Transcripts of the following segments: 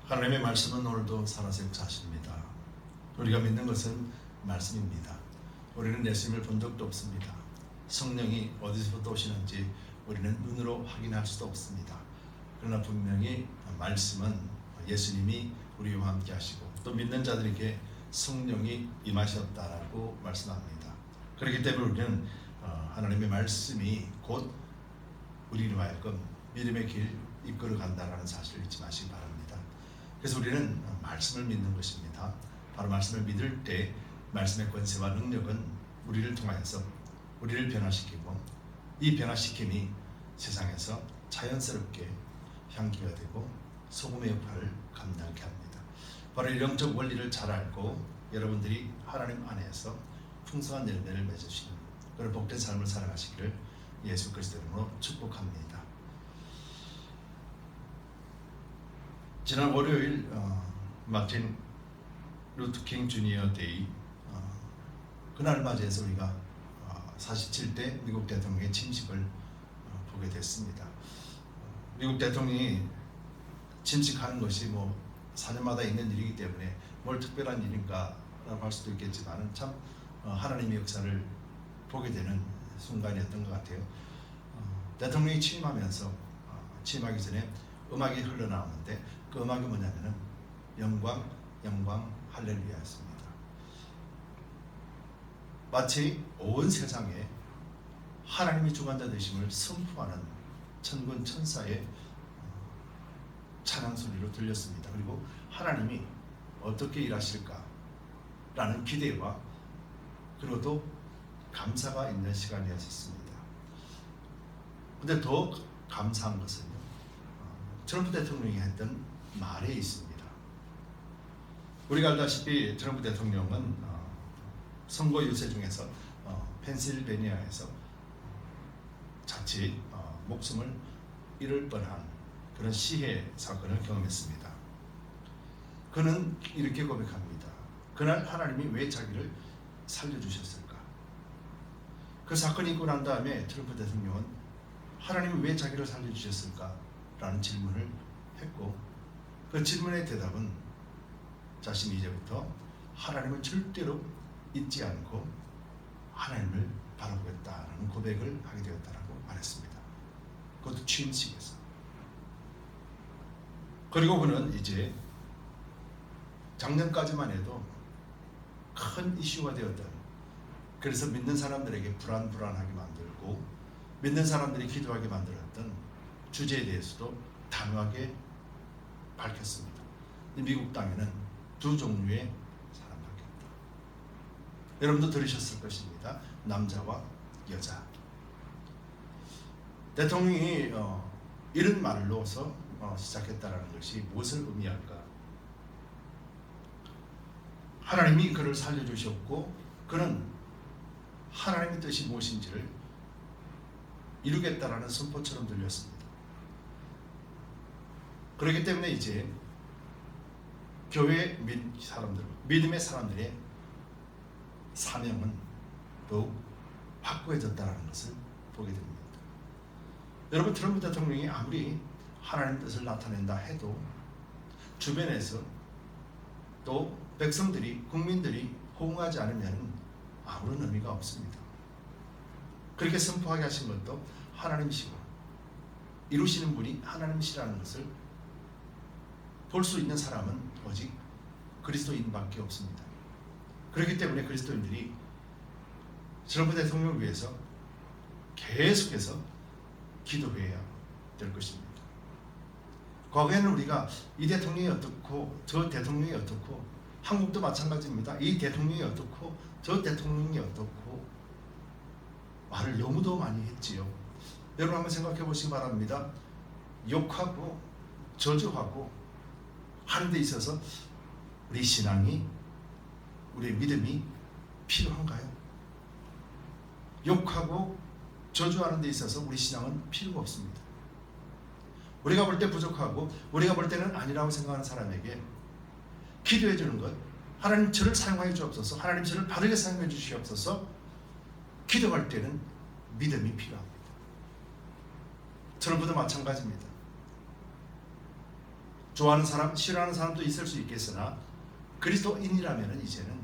하나님의 말씀은 오늘도 살아서 역사하십니다. 우리가 믿는 것은 말씀입니다. 우리는 예수님을 본 적도 없습니다. 성령이 어디서부터 오시는지 우리는 눈으로 확인할 수도 없습니다. 그러나 분명히 말씀은 예수님이 우리와 함께 하시고 또 믿는 자들에게 성령이 임하셨다라고 말씀합니다. 그렇기 때문에 우리는 하나님의 말씀이 곧 우리로 하여금 믿음의 길 이끌어 간다라는 사실을 잊지 마시기 바랍니다. 그래서 우리는 말씀을 믿는 것입니다. 바로 말씀을 믿을 때 말씀의 권세와 능력은 우리를 통하여서 우리를 변화시키고 이 변화시킴이 세상에서 자연스럽게 향기가 되고 소금의 역할을 감당하게 합니다. 바로 이 영적 원리를 잘 알고 여러분들이 하나님 안에서 풍성한 열매를 맺으시는 그런 복된 삶을 살아가시기를 예수 그리스도 이름으로 축복합니다. 지난 월요일 마틴 루터 킹 주니어 데이 그날 맞이해서 우리가 47대 미국 대통령의 침식을 보게 됐습니다. 미국 대통령이 침식하는 것이 4년마다 있는 일이기 때문에 뭘 특별한 일인가라고 할 수도 있겠지만 참 하나님의 역사를 보게 되는 순간이었던 것 같아요. 대통령이 취임하면서 취임하기 전에 음악이 흘러나오는데 그 음악이 뭐냐면은 영광 영광 할렐루야였습니다. 마치 온 세상에 하나님이 주관자 되심을 선포하는 천군 천사의 찬양 소리로 들렸습니다. 그리고 하나님이 어떻게 일하실까라는 기대와 그리고 또 감사가 있는 시간이었습니다. 근데 더 감사한 것은요, 트럼프 대통령이 했던 말에 있습니다. 우리가 알다시피 트럼프 대통령은 선거 유세 중에서 펜실베니아에서 자칫 목숨을 잃을 뻔한 그런 시해 사건을 경험했습니다. 그는 이렇게 고백합니다. 그날 하나님이 왜 자기를 살려주셨을까? 그 사건이 있고 난 다음에 트럼프 대통령은 하나님이 왜 자기를 살려주셨을까? 라는 질문을 했고 그 질문의 대답은 자신이 이제부터 하나님을 절대로 잊지 않고 하나님을 바라보겠다라는 고백을 하게 되었다라고 말했습니다. 그것도 취임식에서. 그리고 그는 이제 작년까지만 해도 큰 이슈가 되었던, 그래서 믿는 사람들에게 불안하게 만들고 믿는 사람들이 기도하게 만들었던 주제에 대해서도 단호하게 밝혔습니다. 미국 땅에는 두 종류의 사람밖에 없다. 여러분도 들으셨을 것입니다. 남자와 여자. 대통령이 이런 말로서 시작했다라는 것이 무엇을 의미할까? 하나님이 그를 살려주셨고 그는 하나님의 뜻이 무엇인지를 이루겠다라는 선포처럼 들렸습니다. 그렇기 때문에 이제 교회 사람들, 믿음의 사람들의 사명은 더욱 확고해졌다는 것을 보게 됩니다. 여러분, 트럼프 대통령이 아무리 하나님 뜻을 나타낸다 해도 주변에서 또 백성들이, 국민들이 호응하지 않으면 아무런 의미가 없습니다. 그렇게 선포하게 하신 것도 하나님이시고 이루시는 분이 하나님이시라는 것을 볼 수 있는 사람은 오직 그리스도인밖에 없습니다. 그렇기 때문에 그리스도인들이 트럼프 대통령을 위해서 계속해서 기도해야 될 것입니다. 과거에는 우리가 이 대통령이 어떻고 저 대통령이 어떻고, 한국도 마찬가지입니다. 이 대통령이 어떻고 저 대통령이 어떻고 말을 너무도 많이 했지요. 여러분 한번 생각해 보시기 바랍니다. 욕하고 저주하고 하는 데 있어서 우리 신앙이, 우리의 믿음이 필요한가요? 욕하고 저주하는 데 있어서 우리 신앙은 필요가 없습니다. 우리가 볼 때 부족하고 우리가 볼 때는 아니라고 생각하는 사람에게 기도해 주는 것, 하나님 저를 사용하여 주옵소서, 하나님 저를 바르게 사용해 주시옵소서, 기도할 때는 믿음이 필요합니다. 트럼프도 마찬가지입니다. 좋아하는 사람, 싫어하는 사람도 있을 수 있겠으나 그리스도인이라면 이제는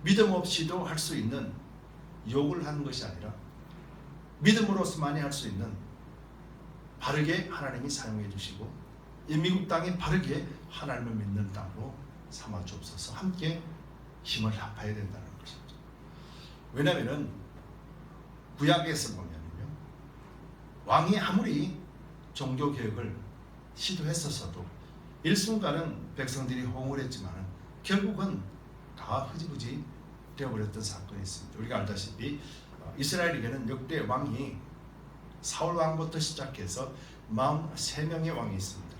믿음 없이도 할 수 있는 욕을 하는 것이 아니라 믿음으로서만이 할 수 있는 바르게 하나님이 사용해 주시고 이 미국 땅이 바르게 하나님을 믿는 땅으로 삼아 주옵소서. 함께 힘을 합해야 된다는 것입니다. 왜냐하면 구약에서 보면요, 왕이 아무리 종교개혁을 시도했었어도 일순간은 백성들이 호응을 했지만 결국은 다 흐지부지 되어버렸던 사건이 있습니다. 우리가 알다시피 이스라엘에게는 역대 왕이 사울 왕부터 시작해서 43명의 왕이 있습니다.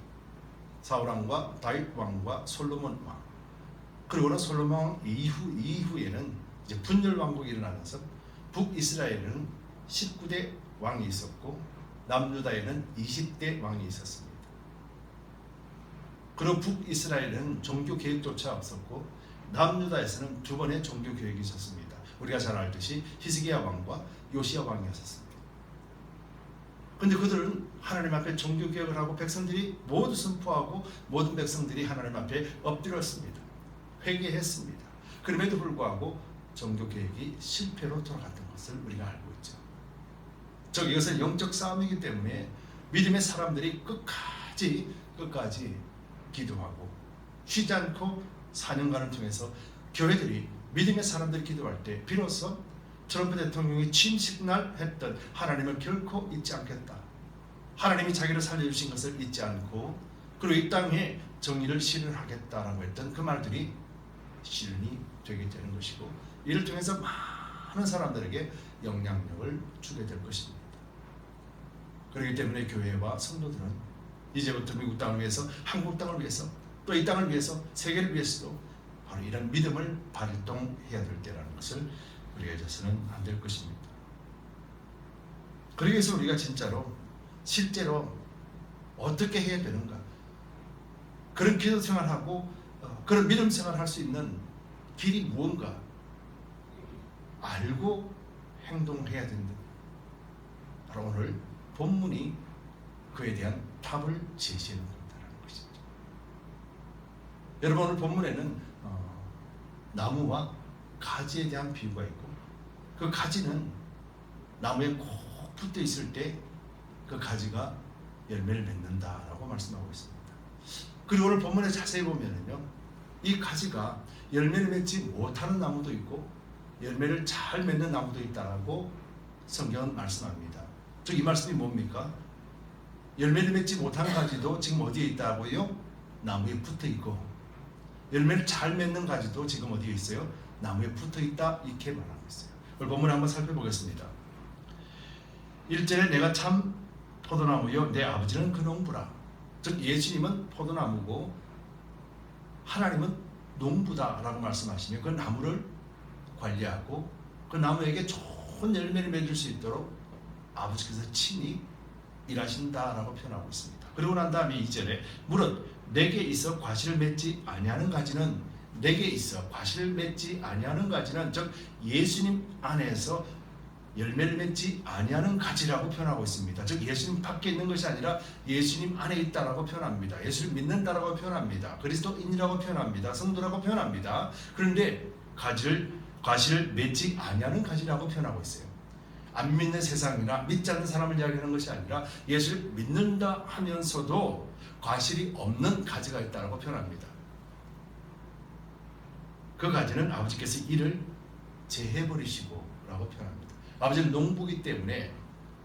사울 왕과 다윗 왕과 솔로몬 왕, 그리고는 솔로몬 왕 이후에는 이제 분열 왕국이 일어나면서 북이스라엘은 19대 왕이 있었고 남유다에는 20대 왕이 있었습니다. 그리고 북이스라엘은 종교 개혁조차 없었고 남유다에서는 두 번의 종교 개혁이 있었습니다. 우리가 잘 알듯이 히스기야 왕과 요시야 왕이었습니다. 그런데 그들은 하나님 앞에 종교 개혁을 하고 백성들이 모두 선포하고 모든 백성들이 하나님 앞에 엎드렸습니다. 회개했습니다. 그럼에도 불구하고 종교 개혁이 실패로 돌아갔던 것을 우리가 알고 있죠. 즉 이것은 영적 싸움이기 때문에 믿음의 사람들이 끝까지 기도하고 쉬지 않고 4년간을 통해서 교회들이 믿음의 사람들이 기도할 때 비로소 트럼프 대통령이 취임식 날 했던 하나님을 결코 잊지 않겠다, 하나님이 자기를 살려주신 것을 잊지 않고 그리고 이 땅에 정의를 실현하겠다라고 했던 그 말들이 실현이 되게 되는 것이고 이를 통해서 많은 사람들에게 영향력을 주게 될 것입니다. 그렇기 때문에 교회와 성도들은 이제부터 미국 땅을 위해서, 한국 땅을 위해서, 또 이 땅을 위해서, 세계를 위해서도 바로 이런 믿음을 발동해야 될 때라는 것을 우리가 잊어서는 안 될 것입니다. 그러기 위해서 우리가 진짜로 실제로 어떻게 해야 되는가, 그런 기도 생활하고 그런 믿음 생활할 수 있는 길이 무언가 알고 행동해야 된다. 바로 오늘 본문이 그에 대한 답을 제시하는 것이라는 것입니다. 여러분, 오늘 본문에는 나무와 가지에 대한 비유가 있고 그 가지는 나무에 꼭 붙어 있을 때 그 가지가 열매를 맺는다라고 말씀하고 있습니다. 그리고 오늘 본문에 자세히 보면은요, 이 가지가 열매를 맺지 못하는 나무도 있고 열매를 잘 맺는 나무도 있다라고 성경은 말씀합니다. 즉 이 말씀이 뭡니까? 열매를 맺지 못하는 가지도 지금 어디에 있다고요? 나무에 붙어 있고 열매를 잘 맺는 가지도 지금 어디에 있어요? 나무에 붙어 있다, 이렇게 말하고 있어요. 오늘 본문을 한번 살펴보겠습니다. 1절에 내가 참 포도나무요 내 아버지는 그 농부라. 즉 예수님은 포도나무고 하나님은 농부다라고 말씀하시며 그 나무를 관리하고 그 나무에게 좋은 열매를 맺을 수 있도록 아버지께서 친히 일하신다라고 표현하고 있습니다. 그리고 난 다음에 2절에 무릇 내게 있어 과실을 맺지 아니하는 가지는, 내게 있어 과실을 맺지 아니하는 가지는 즉 예수님 안에서 열매를 맺지 아니하는 가지라고 표현하고 있습니다. 즉 예수님 밖에 있는 것이 아니라 예수님 안에 있다라고 표현합니다. 예수를 믿는다라고 표현합니다. 그리스도인이라고 표현합니다. 성도라고 표현합니다. 그런데 과실을 맺지 아니하는 가지라고 표현하고 있어요. 안 믿는 세상이나 믿지 않는 사람을 이야기하는 것이 아니라 예수를 믿는다 하면서도 과실이 없는 가지가 있다라고 표현합니다. 그 가지는 아버지께서 이를 제해버리시고 라고 표현합니다. 아버지는 농부이기 때문에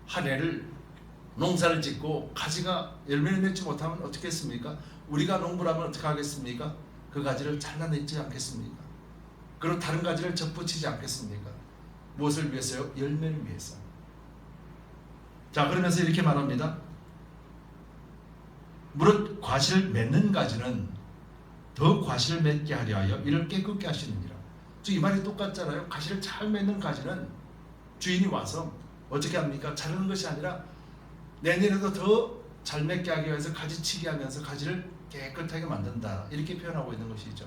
한 해를 농사를 짓고 가지가 열매를 맺지 못하면 어떻게 했습니까? 우리가 농부라면 어떻게 하겠습니까? 그 가지를 잘라내지 않겠습니까? 그리고 다른 가지를 접붙이지 않겠습니까? 무엇을 위해서요? 열매를 위해서. 자, 그러면서 이렇게 말합니다. 무릇 과실을 맺는 가지는 더 과실을 맺게 하려 하여 이를 깨끗게 하시느니라. 즉 이 말이 똑같잖아요. 과실을 잘 맺는 가지는 주인이 와서 어떻게 합니까? 자르는 것이 아니라 내년에도 더 잘 맺게 하기 위해서 가지치기 하면서 가지를 깨끗하게 만든다, 이렇게 표현하고 있는 것이죠.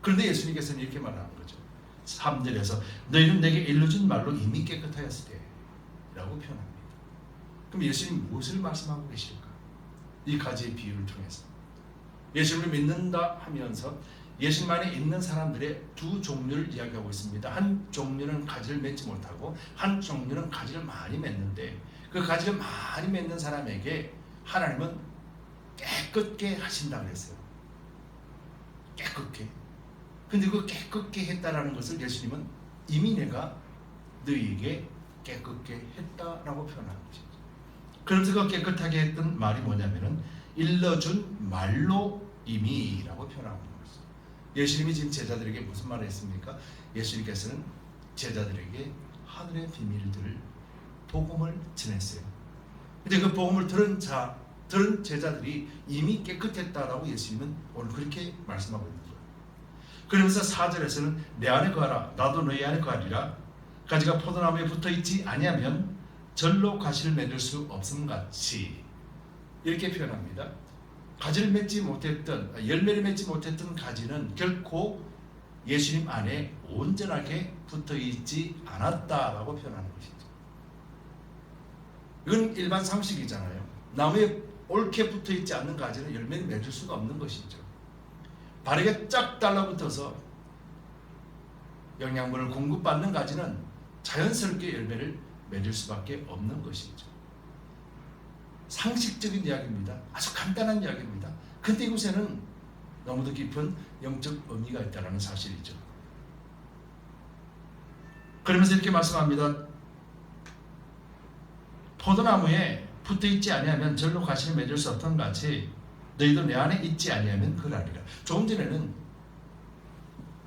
그런데 예수님께서는 이렇게 말하는 거죠. 3절에서 너희는 내게 일러준 말로 이미 깨끗하였으되 라고 표현합니다. 그럼 예수님 무엇을 말씀하고 계실까? 이 가지의 비유를 통해서 예수님을 믿는다 하면서 예수님 안에 있는 사람들의 두 종류를 이야기하고 있습니다. 한 종류는 가지를 맺지 못하고 한 종류는 가지를 많이 맺는데, 그 가지를 많이 맺는 사람에게 하나님은 깨끗게 하신다고 했어요. 깨끗게. 근데 그 깨끗게 했다라는 것을 예수님은 이미 내가 너희에게 깨끗게 했다라고 표현하는 것이죠. 그러면서 그 깨끗하게 했던 말이 뭐냐면은 일러준 말로 임이라고 표현하고 있는 것이죠. 예수님이 지금 제자들에게 무슨 말을 했습니까? 예수님께서는 제자들에게 하늘의 비밀들을 복음을 전했어요. 근데 그 복음을 들은 제자들이 이미 깨끗했다라고 예수님은 오늘 그렇게 말씀하고 있는 거예요. 그러면서 4절에서는 내 안에 거하라 나도 너희 안에 거하리라. 가지가 포도나무에 붙어있지 아니하면 절로 가시를 맺을 수 없음같이, 이렇게 표현합니다. 가지를 맺지 못했던, 열매를 맺지 못했던 가지는 결코 예수님 안에 온전하게 붙어있지 않았다라고 표현하는 것이죠. 이건 일반 상식이잖아요. 나무에 옳게 붙어있지 않는 가지는 열매를 맺을 수가 없는 것이죠. 바르게 쫙 달라붙어서 영양분을 공급받는 가지는 자연스럽게 열매를 맺을 수밖에 없는 것이죠. 상식적인 이야기입니다. 아주 간단한 이야기입니다. 근데 이곳에는 너무도 깊은 영적 의미가 있다는 사실이죠. 그러면서 이렇게 말씀합니다. 포도나무에 붙어있지 아니하면 절로 가시를 맺을 수 없던 같이 너희도 내 안에 있지 아니하면 그러하리라. 조금 전에는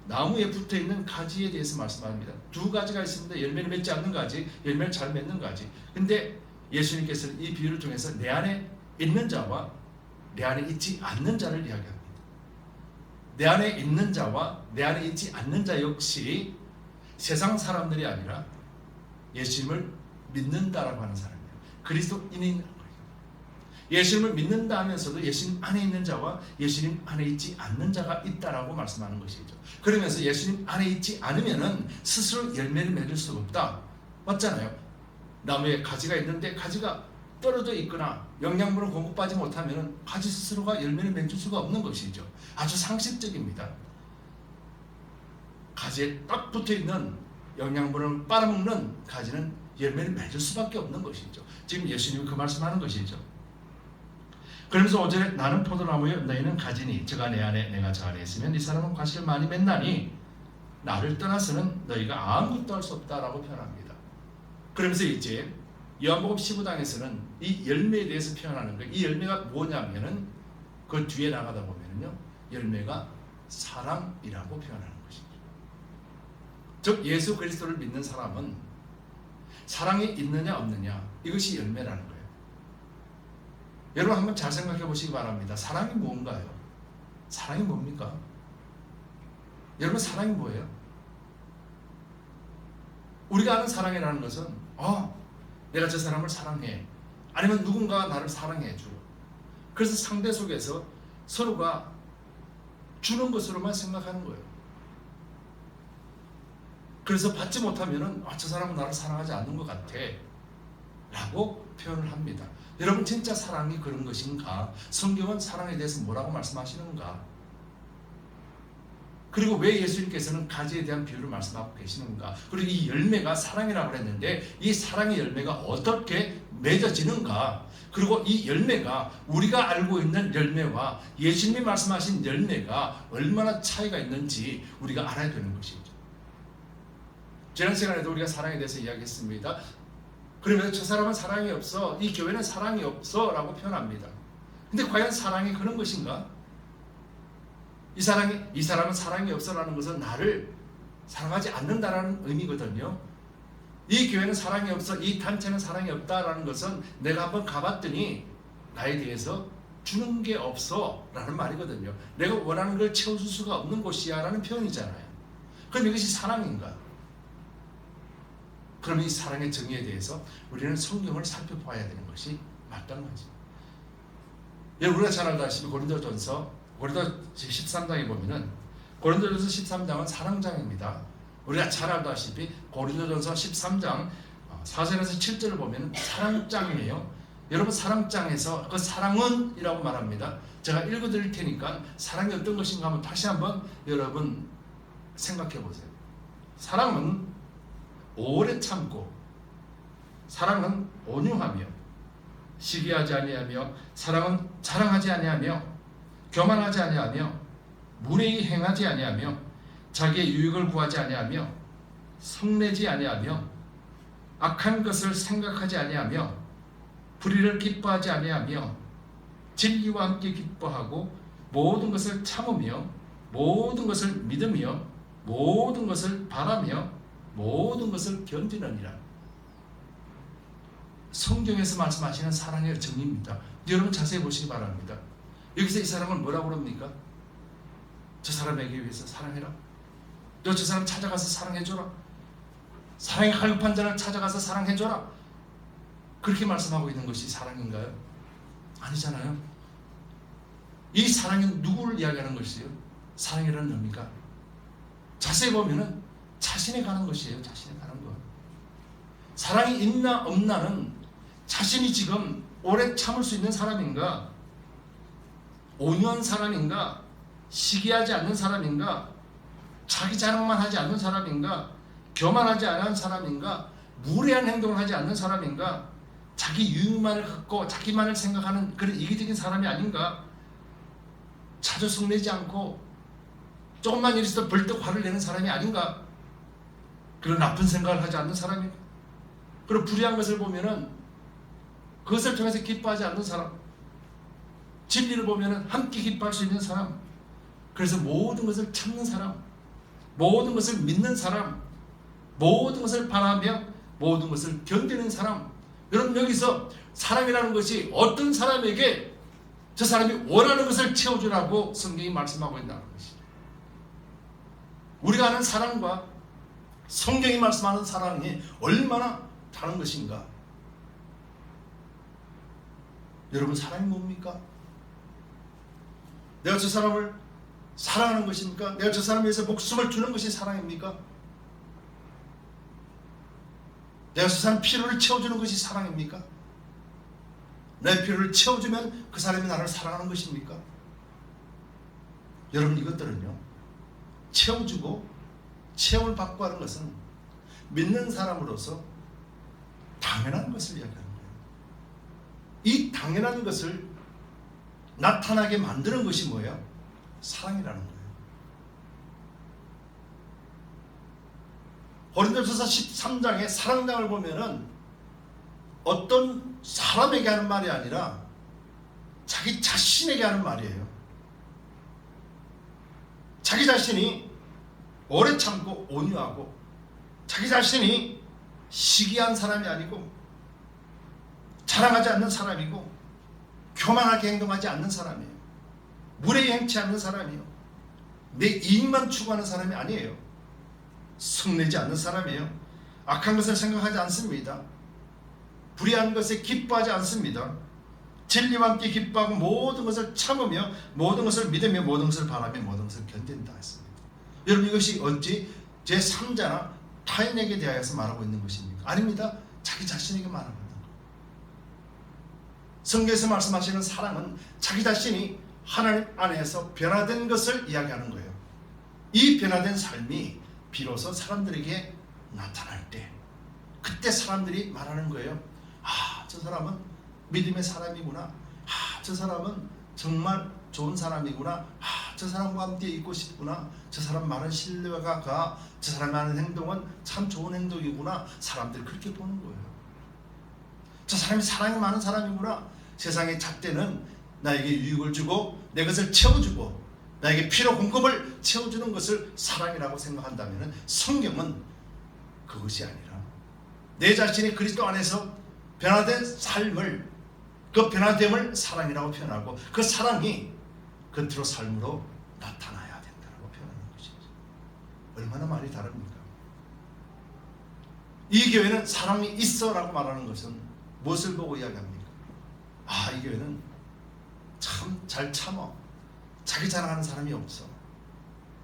나무에 붙어있는 가지에 대해서 말씀합니다. 두 가지가 있습니다. 열매를 맺지 않는 가지, 열매를 잘 맺는 가지. 근데 예수님께서는 이 비유를 통해서 내 안에 있는 자와 내 안에 있지 않는 자를 이야기합니다. 내 안에 있는 자와 내 안에 있지 않는 자 역시 세상 사람들이 아니라 예수님을 믿는다라고 하는 사람이에요. 그리스도인인 거예요. 예수님을 믿는다 하면서도 예수님 안에 있는 자와 예수님 안에 있지 않는 자가 있다라고 말씀하는 것이죠. 그러면서 예수님 안에 있지 않으면은 스스로 열매를 맺을 수가 없다. 맞잖아요. 나무에 가지가 있는데 가지가 떨어져 있거나 영양분을 공급받지 못하면 가지 스스로가 열매를 맺을 수가 없는 것이죠. 아주 상식적입니다. 가지에 딱 붙어있는 영양분을 빨아먹는 가지는 열매를 맺을 수밖에 없는 것이죠. 지금 예수님이 그 말씀하는 것이죠. 그러면서 5절에 나는 포도나무요 너희는 가지니 저가 내 안에 내가 저 안에 있으면 이 사람은 과실을 많이 맺나니 나를 떠나서는 너희가 아무것도 할 수 없다라고 표현합니다. 그러면서 이제 요한복음 15장에서는 이 열매에 대해서 표현하는 거예요. 이 열매가 뭐냐면은 그 뒤에 나가다 보면은요 열매가 사랑이라고 표현하는 것이죠. 즉 예수 그리스도를 믿는 사람은 사랑이 있느냐 없느냐 이것이 열매라는 거예요. 여러분 한번 잘 생각해 보시기 바랍니다. 사랑이 뭔가요? 사랑이 뭡니까? 여러분 사랑이 뭐예요? 우리가 아는 사랑이라는 것은 내가 저 사람을 사랑해, 아니면 누군가가 나를 사랑해 줘. 그래서 상대 속에서 서로가 주는 것으로만 생각하는 거예요. 그래서 받지 못하면은 저 사람은 나를 사랑하지 않는 것 같아 라고 표현을 합니다. 여러분 진짜 사랑이 그런 것인가? 성경은 사랑에 대해서 뭐라고 말씀하시는가? 그리고 왜 예수님께서는 가지에 대한 비유를 말씀하고 계시는가? 그리고 이 열매가 사랑이라고 했는데 이 사랑의 열매가 어떻게 맺어지는가? 그리고 이 열매가 우리가 알고 있는 열매와 예수님이 말씀하신 열매가 얼마나 차이가 있는지 우리가 알아야 되는 것이죠. 지난 시간에도 우리가 사랑에 대해서 이야기했습니다. 그러면서 저 사람은 사랑이 없어, 이 교회는 사랑이 없어 라고 표현합니다. 근데 과연 사랑이 그런 것인가? 이 사람은 사랑이 없어라는 것은 나를 사랑하지 않는다라는 의미거든요. 이 교회는 사랑이 없어, 이 단체는 사랑이 없다라는 것은 내가 한번 가봤더니 나에 대해서 주는 게 없어 라는 말이거든요. 내가 원하는 걸 채워줄 수가 없는 곳이야 라는 표현이잖아요. 그럼 이것이 사랑인가? 그럼 이 사랑의 정의에 대해서 우리는 성경을 살펴봐야 되는 것이 마땅하지. 여러분 우리가 잘 알다시피 고린도전서 13장에 보면은 고린도전서 13장은 사랑장입니다. 우리가 잘 알다시피 고린도전서 13장 4절에서 7절을 보면 사랑장이에요. 여러분 사랑장에서 그 사랑은 이라고 말합니다. 제가 읽어드릴 테니까 사랑이 어떤 것인가 한번 다시 한번 여러분 생각해 보세요. 사랑은 오래 참고, 사랑은 온유하며, 시기하지 아니하며, 사랑은 자랑하지 아니하며, 교만하지 아니하며, 무례히 행하지 아니하며, 자기의 유익을 구하지 아니하며, 성내지 아니하며, 악한 것을 생각하지 아니하며, 불의를 기뻐하지 아니하며, 진리와 함께 기뻐하고, 모든 것을 참으며, 모든 것을 믿으며, 모든 것을 바라며, 모든 것을 견디느니라. 성경에서 말씀하시는 사랑의 정의입니다. 여러분 자세히 보시기 바랍니다. 여기서 이 사랑을 뭐라고 그럽니까? 저 사람에게 위해서 사랑해라. 너 저 사람 찾아가서 사랑해줘라. 사랑의 갈급한 자를 찾아가서 사랑해줘라. 그렇게 말씀하고 있는 것이 사랑인가요? 아니잖아요. 이 사랑이 누구를 이야기하는 것이에요? 사랑이라는 의미가 자세히 보면은 자신에 관한 것이에요. 자신에 관한 것. 사랑이 있나 없나는 자신이 지금 오래 참을 수 있는 사람인가, 온유한 사람인가, 시기하지 않는 사람인가, 자기 자랑만 하지 않는 사람인가, 교만하지 않은 사람인가, 무례한 행동을 하지 않는 사람인가, 자기 유익만을 갖고 자기만을 생각하는 그런 이기적인 사람이 아닌가, 자주 성내지 않고 조금만 일있어도 벌떡 화를 내는 사람이 아닌가, 그런 나쁜 생각을 하지 않는 사람인가, 그리고 불의한 것을 보면은 그것을 통해서 기뻐하지 않는 사람, 진리를 보면은 함께 기뻐할 수 있는 사람, 그래서 모든 것을 참는 사람, 모든 것을 믿는 사람, 모든 것을 바라며 모든 것을 견디는 사람. 여러분 여기서 사랑이라는 것이 어떤 사람에게 저 사람이 원하는 것을 채워주라고 성경이 말씀하고 있다는 것이죠. 우리가 아는 사랑과 성경이 말씀하는 사랑이 얼마나 다른 것인가. 여러분 사랑이 뭡니까? 내가 저 사람을 사랑하는 것입니까? 내가 저 사람을 위해서 목숨을 주는 것이 사랑입니까? 내가 저 사람 필요를 채워주는 것이 사랑입니까? 내 필요를 채워주면 그 사람이 나를 사랑하는 것입니까? 여러분 이것들은요, 채워주고 채움을 받고 하는 것은 믿는 사람으로서 당연한 것을 이야기하는 거예요. 이 당연한 것을 나타나게 만드는 것이 뭐예요? 사랑이라는 거예요. 고린도전서 13장의 사랑장을 보면은 어떤 사람에게 하는 말이 아니라 자기 자신에게 하는 말이에요. 자기 자신이 오래 참고 온유하고, 자기 자신이 시기한 사람이 아니고, 자랑하지 않는 사람이고, 교만하게 행동하지 않는 사람이에요. 무례히 행치 않는 사람이에요. 내 이익만 추구하는 사람이 아니에요. 성내지 않는 사람이에요. 악한 것을 생각하지 않습니다. 불의한 것에 기뻐하지 않습니다. 진리와 함께 기뻐하고 모든 것을 참으며 모든 것을 믿으며 모든 것을 바라며 모든 것을 견딘다 했습니다. 여러분 이것이 어찌 제3자나 타인에게 대하여서 말하고 있는 것입니까? 아닙니다. 자기 자신에게 말하고 있는 거예요. 성경에서 말씀하시는 사랑은 자기 자신이 하나님 안에서 변화된 것을 이야기하는 거예요. 이 변화된 삶이 비로소 사람들에게 나타날 때, 그때 사람들이 말하는 거예요. 아, 저 사람은 믿음의 사람이구나. 아, 저 사람은 정말 좋은 사람이구나. 아, 저 사람과 함께 있고 싶구나. 저 사람 말은 신뢰가 가. 저 사람이 하는 행동은 참 좋은 행동이구나. 사람들이 그렇게 보는 거예요. 저 사람이 사랑이 많은 사람이구나. 세상의 잣대는 나에게 유익을 주고 내 것을 채워주고 나에게 필요 공급을 채워주는 것을 사랑이라고 생각한다면 성경은 그것이 아니라 내 자신이 그리스도 안에서 변화된 삶을, 그 변화됨을 사랑이라고 표현하고 그 사랑이 겉으로 삶으로 나타나야 된다고 표현하는 것이죠. 얼마나 말이 다릅니까? 이 교회는 사랑이 있어라고 말하는 것은 무엇을 보고 이야기합니까? 아, 이 교회는 참 잘 참아. 자기 자랑하는 사람이 없어.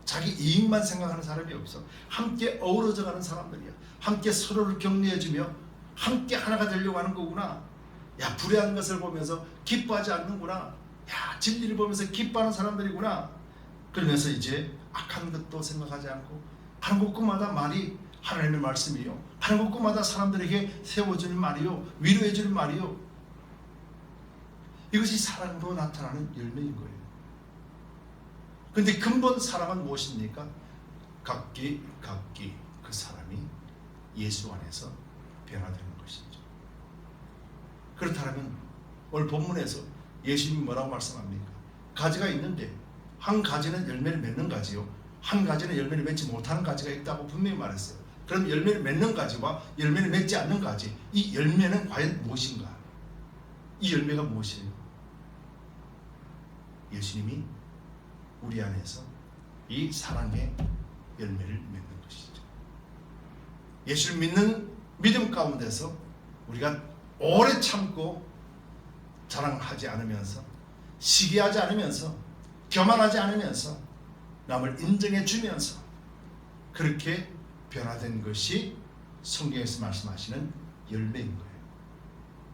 자기 이익만 생각하는 사람이 없어. 함께 어우러져 가는 사람들이야. 함께 서로를 격려해주며 함께 하나가 되려고 하는 거구나. 야, 불의한 것을 보면서 기뻐하지 않는구나. 야, 진리를 보면서 기뻐하는 사람들이구나. 그러면서 이제 악한 것도 생각하지 않고 하는 곳곳마다 말이 하나님의 말씀이요, 하는 곳곳마다 사람들에게 세워주는 말이요, 위로해주는 말이요, 이것이 사랑으로 나타나는 열매인 거예요. 그런데 근본 사랑은 무엇입니까? 각기 그 사람이 예수 안에서 변화되는 것이죠. 그렇다면 오늘 본문에서 예수님이 뭐라고 말씀합니까? 가지가 있는데 한 가지는 열매를 맺는 가지요, 한 가지는 열매를 맺지 못하는 가지가 있다고 분명히 말했어요. 그럼 열매를 맺는 가지와 열매를 맺지 않는 가지, 이 열매는 과연 무엇인가? 이 열매가 무엇이에요? 예수님이 우리 안에서 이 사랑의 열매를 맺는 것이죠. 예수를 믿는 믿음 가운데서 우리가 오래 참고 자랑하지 않으면서, 시기하지 않으면서, 교만하지 않으면서, 남을 인정해 주면서 그렇게 변화된 것이 성경에서 말씀하시는 열매인 거예요.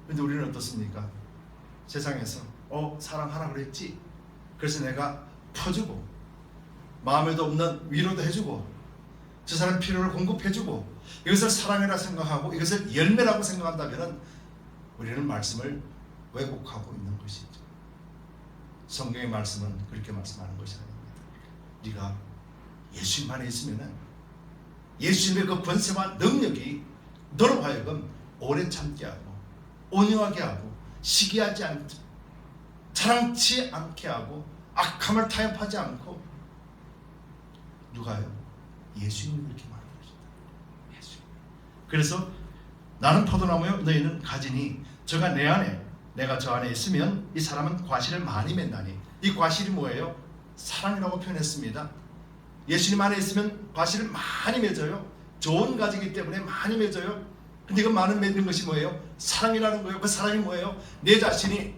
그런데 우리는 어떻습니까? 세상에서 사랑하라 그랬지, 그래서 내가 퍼주고 마음에도 없는 위로도 해주고 저 사람 필요를 공급해주고 이것을 사랑이라 생각하고 이것을 열매라고 생각한다면 우리는 말씀을 왜곡하고 있는 것이죠. 성경의 말씀은 그렇게 말씀하는 것이 아닙니다. 네가 예수님 안에 있으면 예수님의 그 권세와 능력이 너로 하여금 오래 참게 하고 온유하게 하고 시기하지 않고 자랑치 않게 하고 악함을 타협하지 않고, 누가요? 예수님이 그렇게 말하는 것입니다. 예수님. 그래서 나는 포도나무요 너희는 가지니 저가 내 안에 내가 저 안에 있으면 이 사람은 과실을 많이 맺나니. 이 과실이 뭐예요? 사랑이라고 표현했습니다. 예수님 안에 있으면 과실을 많이 맺어요. 좋은 가지이기 때문에 많이 맺어요. 근데 그 많은 맺는 것이 뭐예요? 사랑이라는 거예요. 그 사랑이 뭐예요? 내 자신이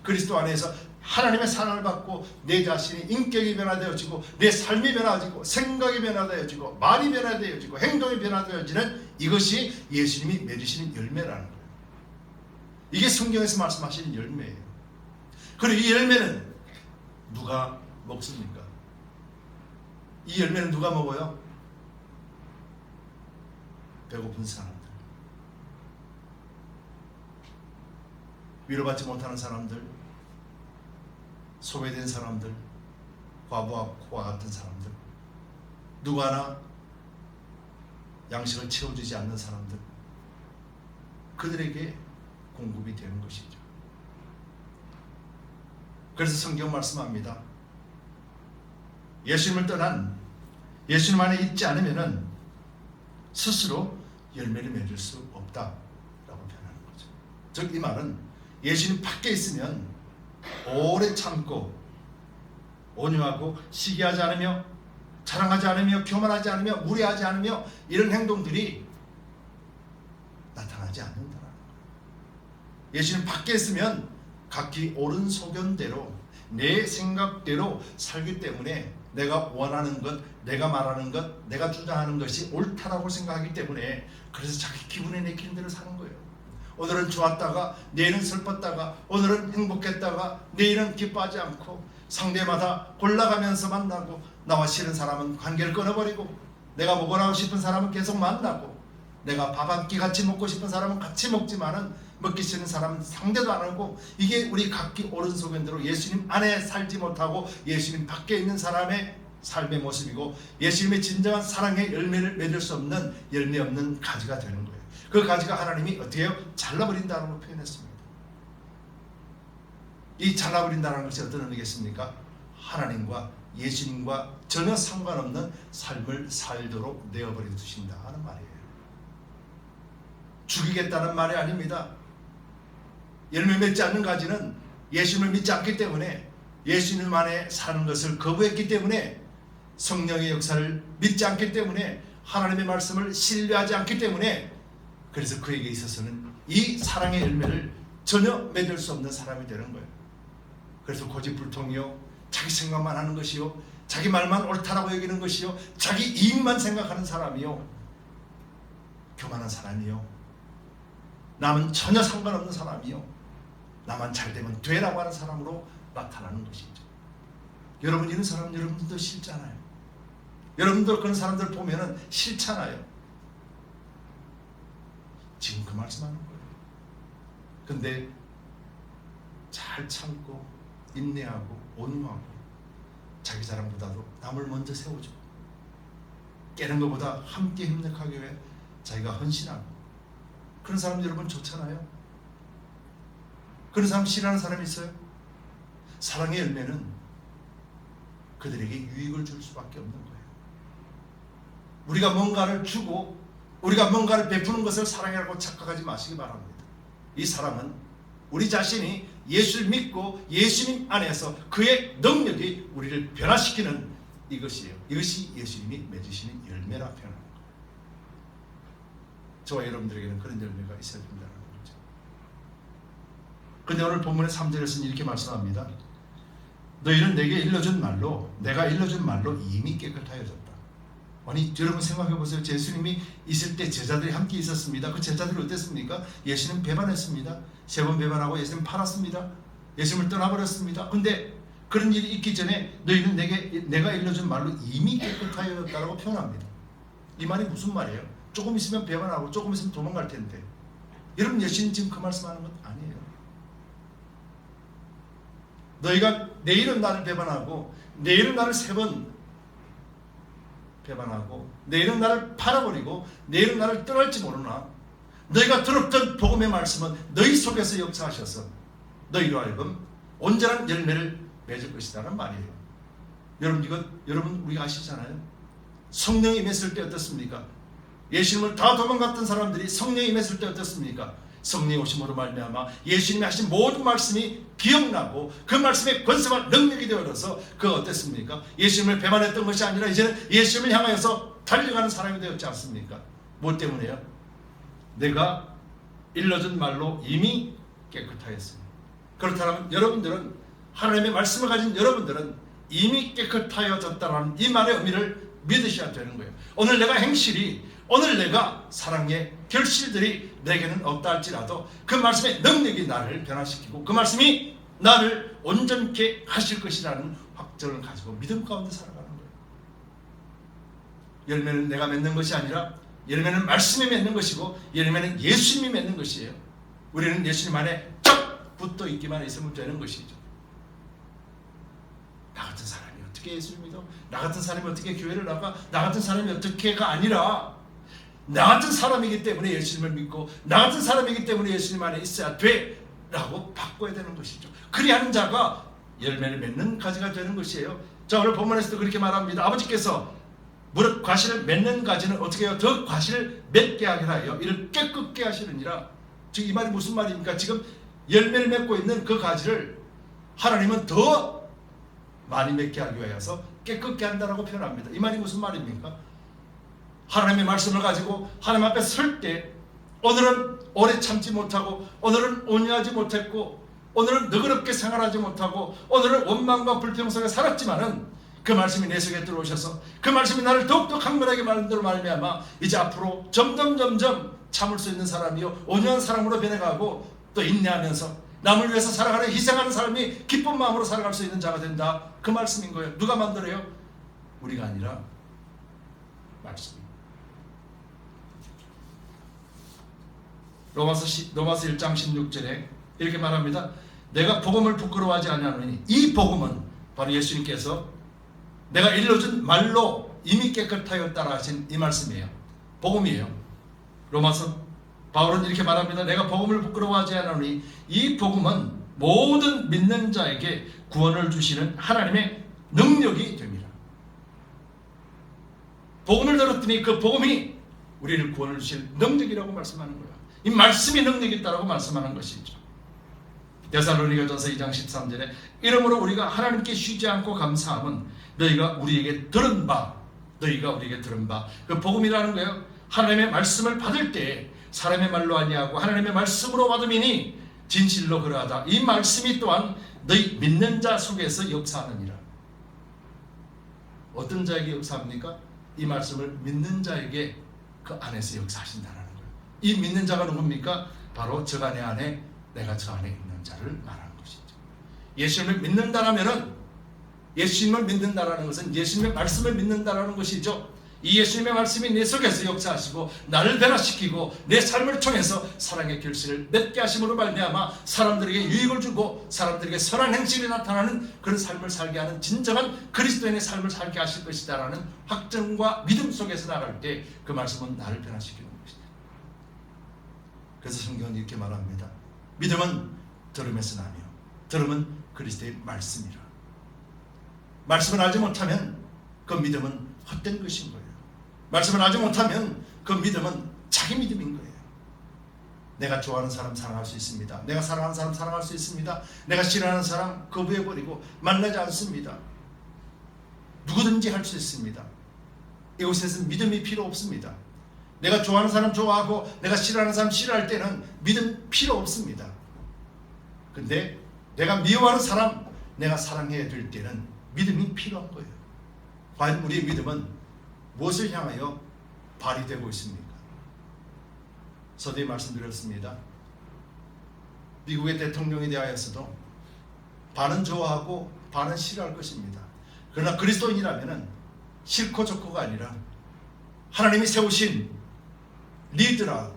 그리스도 안에서 하나님의 사랑을 받고 내 자신이 인격이 변화되어지고 내 삶이 변화되어지고 생각이 변화되어지고 말이 변화되어지고 행동이 변화되어지는 이것이 예수님이 맺으시는 열매라는 거예요. 이게 성경에서 말씀하시는 열매예요. 그리고 이 열매는 누가 먹습니까? 이 열매는 누가 먹어요? 배고픈 사람들, 위로받지 못하는 사람들, 소외된 사람들, 과부와 코와 같은 사람들, 누구 하나 양식을 채워주지 않는 사람들, 그들에게 공급이 되는 것이죠. 그래서 성경 말씀합니다. 예수님을 떠난, 예수님 안에 있지 않으면 스스로 열매를 맺을 수 없다라고 표현하는 거죠. 즉 이 말은 예수님 밖에 있으면 오래 참고 온유하고 시기하지 않으며 자랑하지 않으며 교만하지 않으며 무례하지 않으며 이런 행동들이 나타나지 않는다라는 거예요. 예수님 밖에 있으면 각기 옳은 소견대로 내 생각대로 살기 때문에 내가 원하는 것, 내가 말하는 것, 내가 주장하는 것이 옳다라고 생각하기 때문에 그래서 자기 기분에 내키는 대로 사는 거예요. 오늘은 좋았다가 내일은 슬펐다가 오늘은 행복했다가 내일은 기뻐하지 않고 상대마다 골라가면서 만나고 나와 싫은 사람은 관계를 끊어버리고 내가 먹으라고 싶은 사람은 계속 만나고 내가 밥 한 끼 같이 먹고 싶은 사람은 같이 먹지만은 먹기 싫은 사람은 상대도 안 하고 이게 우리 각기 옳은 소견대로 예수님 안에 살지 못하고 예수님 밖에 있는 사람의 삶의 모습이고 예수님의 진정한 사랑의 열매를 맺을 수 없는 열매 없는 가지가 되는 거예요. 그 가지가 하나님이 어떻게 해요? 잘라버린다는 걸 표현했습니다. 이 잘라버린다는 것이 어떤 의미겠습니까? 하나님과 예수님과 전혀 상관없는 삶을 살도록 내어버려 두신다 하는 말이에요. 죽이겠다는 말이 아닙니다. 열매 맺지 않는 가지는 예수님을 믿지 않기 때문에 예수님 안에 사는 것을 거부했기 때문에 성령의 역사를 믿지 않기 때문에 하나님의 말씀을 신뢰하지 않기 때문에 그래서 그에게 있어서는 이 사랑의 열매를 전혀 맺을 수 없는 사람이 되는 거예요. 그래서 고집불통이요, 자기 생각만 하는 것이요, 자기 말만 옳다라고 여기는 것이요, 자기 이익만 생각하는 사람이요, 교만한 사람이요, 남은 전혀 상관없는 사람이요, 나만 잘 되면 되라고 하는 사람으로 나타나는 것이죠. 여러분 이런 사람 여러분들도 싫잖아요. 여러분들 그런 사람들 보면은 싫잖아요. 지금 그 말씀하는 거예요. 근데 잘 참고 인내하고 온유하고 자기 자랑보다도 남을 먼저 세워주고 깨는 것보다 함께 협력하기 위해 자기가 헌신하고 그런 사람 여러분 좋잖아요. 그런 사람 싫어하는 사람이 있어요? 사랑의 열매는 그들에게 유익을 줄 수밖에 없는 거예요. 우리가 뭔가를 주고 우리가 뭔가를 베푸는 것을 사랑이라고 착각하지 마시기 바랍니다. 이 사랑은 우리 자신이 예수를 믿고 예수님 안에서 그의 능력이 우리를 변화시키는 이것이에요. 이것이 예수님이 맺으시는 열매라 표현하는 거예요. 저와 여러분들에게는 그런 열매가 있어야 된다는 거죠. 그런데 오늘 본문의 3절에서는 이렇게 말씀합니다. 너희는 내게 일러준 말로 내가 일러준 말로 이미 깨끗하여졌다. 아니 여러분 생각해 보세요. 예수님이 있을 때 제자들이 함께 있었습니다. 그 제자들이 어땠습니까? 예수님 배반했습니다. 3번 배반하고 예수님 팔았습니다. 예수님을 떠나버렸습니다. 근데 그런 일이 있기 전에 너희는 내가 일러준 말로 이미 깨끗하여졌다라고 표현합니다. 이 말이 무슨 말이에요? 조금 있으면 배반하고 조금 있으면 도망갈 텐데 여러분 예수님 지금 그 말씀하는 건 아니에요. 너희가 내일은 나를 배반하고 내일은 나를 3번 배반하고 내일은 나를 팔아버리고 내일은 나를 떠날지 모르나 너희가 들었던 복음의 말씀은 너희 속에서 역사하셔서 너희로 하여금 온전한 열매를 맺을 것이라는 말이에요. 여러분 우리가 아시잖아요. 성령이 임했을 때 어떻습니까? 예수님을 다 도망갔던 사람들이 성령이 임했을 때 어떻습니까? 성령이 오심으로 말미암아 예수님이 하신 모든 말씀이 기억나고 그 말씀의 권세와 능력이 되어서 그가 어땠습니까? 예수님을 배반했던 것이 아니라 이제는 예수님을 향하여서 달려가는 사람이 되었지 않습니까? 뭐 때문에요? 내가 일러준 말로 이미 깨끗하였습니다. 그렇다면 여러분들은 하나님의 말씀을 가진 여러분들은 이미 깨끗하여졌다는 이 말의 의미를 믿으셔야 되는 거예요. 오늘 내가 행실이 오늘 내가 사랑의 결실들이 내게는 없다 할지라도 그 말씀의 능력이 나를 변화시키고 그 말씀이 나를 온전케 하실 것이라는 확정을 가지고 믿음 가운데 살아가는 거예요. 열매는 내가 맺는 것이 아니라 열매는 말씀이 맺는 것이고 열매는 예수님이 맺는 것이에요. 우리는 예수님 안에 쫙 붙어 있기만 있으면 되는 것이죠. 나 같은 사람이 어떻게 예수를 믿어? 나 같은 사람이 어떻게 교회를 나가? 나 같은 사람이 어떻게가 아니라 나 같은 사람이기 때문에 예수님을 믿고 나 같은 사람이기 때문에 예수님 안에 있어야 돼 라고 바꿔야 되는 것이죠. 그리하는 자가 열매를 맺는 가지가 되는 것이에요. 자, 오늘 본문에서도 그렇게 말합니다. 아버지께서 무릇 과실을 맺는 가지는 어떻게 해요? 더 과실을 맺게 하게 하여 이를 깨끗게 하시느니라. 즉 이 말이 무슨 말입니까? 지금 열매를 맺고 있는 그 가지를 하나님은 더 많이 맺게 하기 위해서 깨끗게 한다라고 표현합니다. 이 말이 무슨 말입니까? 하나님의 말씀을 가지고 하나님 앞에 설 때 오늘은 오래 참지 못하고 오늘은 온유하지 못했고 오늘은 너그럽게 생활하지 못하고 오늘은 원망과 불평 속에 살았지만은 그 말씀이 내 속에 들어오셔서 그 말씀이 나를 더욱더 강건하게 만들어 말미암아 이제 앞으로 점점 참을 수 있는 사람이요 온유한 사람으로 변해가고 또 인내하면서 남을 위해서 살아가는 희생하는 사람이 기쁜 마음으로 살아갈 수 있는 자가 된다. 그 말씀인 거예요. 누가 만들어요? 우리가 아니라 말씀입니다. 로마서 1장 16절에 이렇게 말합니다. 내가 복음을 부끄러워하지 아니하노니 이 복음은 바로 예수님께서 내가 일러준 말로 이미 깨끗하였다라 하신 이 말씀이에요. 복음이에요. 로마서 바울은 이렇게 말합니다. 내가 복음을 부끄러워하지 않으니 이 복음은 모든 믿는 자에게 구원을 주시는 하나님의 능력이 됩니다. 복음을 들었더니 그 복음이 우리를 구원을 주실 능력이라고 말씀하는 거예요. 이 말씀이 능력이 있다고 말씀하는 것이죠. 데살로니가전서 2장 13절에 이러므로 우리가 하나님께 쉬지 않고 감사함은 너희가 우리에게 들은 바 그 복음이라는 거예요. 하나님의 말씀을 받을 때 사람의 말로 아니하고 하나님의 말씀으로 받음이니 진실로 그러하다. 이 말씀이 또한 너희 믿는 자 속에서 역사하느니라. 어떤 자에게 역사합니까? 이 말씀을 믿는 자에게 그 안에서 역사하신다는 거예요. 이 믿는 자가 누굽니까? 바로 저가 내 안에 내가 저 안에 있는 자를 말하는 것이죠. 예수님을 믿는다라면은, 예수님을 믿는다라는 것은 예수님의 말씀을 믿는다라는 것이죠. 이 예수님의 말씀이 내 속에서 역사하시고 나를 변화시키고 내 삶을 통해서 사랑의 결실을 맺게 하심으로 말미암아 사람들에게 유익을 주고 사람들에게 선한 행실이 나타나는 그런 삶을 살게 하는 진정한 그리스도인의 삶을 살게 하실 것이다라는 확증과 믿음 속에서 나갈 때 그 말씀은 나를 변화시키는 것이다. 그래서 성경은 이렇게 말합니다. 믿음은 들음에서 나며 들음은 그리스도의 말씀이라. 말씀을 알지 못하면 그 믿음은 헛된 것인 거예요. 말씀을 알지 못하면 그 믿음은 자기 믿음인 거예요. 내가 좋아하는 사람 사랑할 수 있습니다. 내가 사랑하는 사람 사랑할 수 있습니다. 내가 싫어하는 사람 거부해버리고 만나지 않습니다. 누구든지 할 수 있습니다. 이곳에서는 믿음이 필요 없습니다. 내가 좋아하는 사람 좋아하고 내가 싫어하는 사람 싫어할 때는 믿음 필요 없습니다. 근데 내가 미워하는 사람 내가 사랑해야 될 때는 믿음이 필요한 거예요. 과연 우리의 믿음은 무엇을 향하여 발휘되고 있습니까? 서두에 말씀드렸습니다. 미국의 대통령에 대하여서도 반은 좋아하고 반은 싫어할 것입니다. 그러나 그리스도인이라면 싫고 좋고가 아니라 하나님이 세우신 리더라,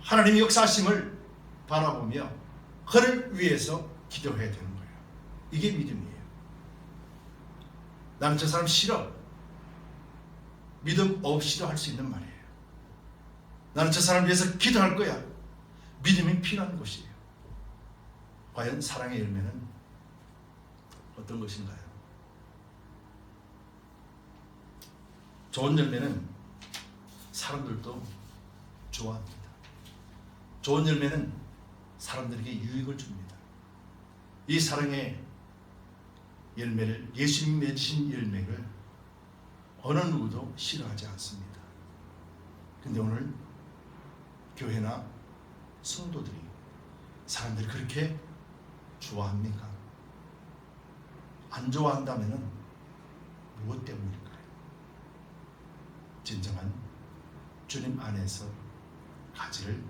하나님의 역사하심을 바라보며 그를 위해서 기도해야 되는 거예요. 이게 믿음이에요. 나는 저 사람 싫어. 믿음 없이도 할 수 있는 말이에요. 나는 저 사람을 위해서 기도할 거야. 믿음이 필요한 것이에요. 과연 사랑의 열매는 어떤 것인가요? 좋은 열매는 사람들도 좋아합니다. 좋은 열매는 사람들에게 유익을 줍니다. 이 사랑의 열매를, 예수님이 맺으신 열매를 어느 누구도 싫어하지 않습니다. 근데 오늘 교회나 성도들이 사람들이 그렇게 좋아합니까? 안 좋아한다면 무엇 때문일까요? 진정한 주님 안에서 가지를,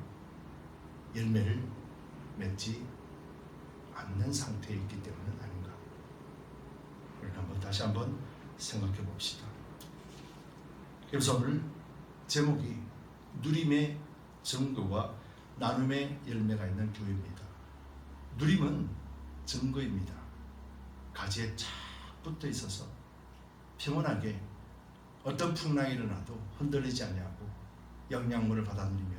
열매를 맺지 않는 상태에 있기 때문은 아닌가? 우리는 다시 한번 생각해 봅시다. 그래서 오늘 제목이 누림의 증거와 나눔의 열매가 있는 교회입니다. 누림은 증거입니다. 가지에 착 붙어 있어서 평온하게 어떤 풍랑이 일어나도 흔들리지 않냐고 영양분을 받아 누리며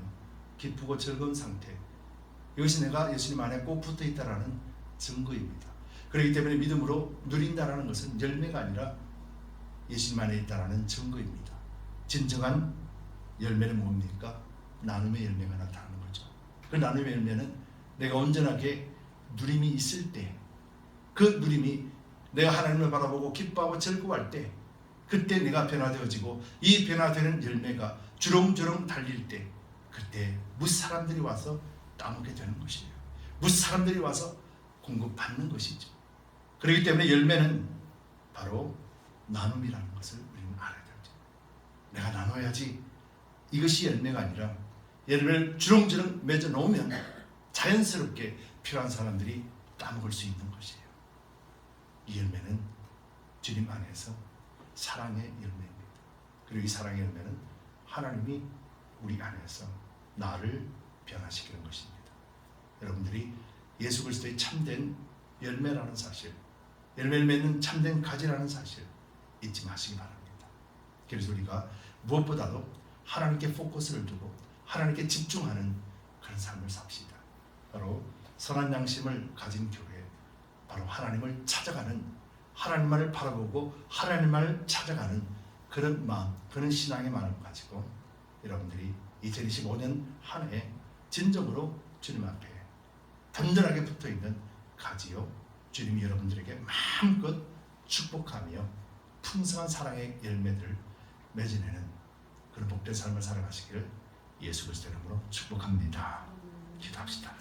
기쁘고 즐거운 상태, 이것이 내가 예수님 안에 꼭 붙어 있다라는 증거입니다. 그렇기 때문에 믿음으로 누린다라는 것은 열매가 아니라 예수님 안에 있다라는 증거입니다. 진정한 열매는 뭡니까? 나눔의 열매가 나타나는 거죠. 그 나눔의 열매는 내가 온전하게 누림이 있을 때, 그 누림이 내가 하나님을 바라보고 기뻐하고 즐거워할 때, 그때 내가 변화되어지고 이 변화되는 열매가 주렁주렁 달릴 때, 그때 무사람들이 와서 따먹게 되는 것이에요. 무사람들이 와서 공급받는 것이죠. 그렇기 때문에 열매는 바로 나눔이라는 것을 우리는 알아야 되죠. 내가 나눠야지. 이것이 열매가 아니라 열매를 주렁주렁 맺어 놓으면 자연스럽게 필요한 사람들이 따먹을 수 있는 것이에요. 이 열매는 주님 안에서 사랑의 열매입니다. 그리고 이 사랑의 열매는 하나님이 우리 안에서 나를 변화시키는 것입니다. 여러분들이 예수 그리스도의 참된 열매라는 사실, 열매를 맺는 참된 가지라는 사실 잊지 마시기 바랍니다. 그래서 우리가 무엇보다도 하나님께 포커스를 두고 하나님께 집중하는 그런 삶을 삽시다. 바로 선한 양심을 가진 교회, 바로 하나님을 찾아가는, 하나님만을 바라보고 하나님만을 찾아가는 그런 마음, 그런 신앙의 마음을 가지고 여러분들이 2025년 한 해 진정으로 주님 앞에 든든하게 붙어있는 가지요, 주님이 여러분들에게 마음껏 축복하며 풍성한 사랑의 열매들을 맺어내는 그런 복된 삶을 살아가시기를 예수 그리스도 이름으로 축복합니다. 기도합시다.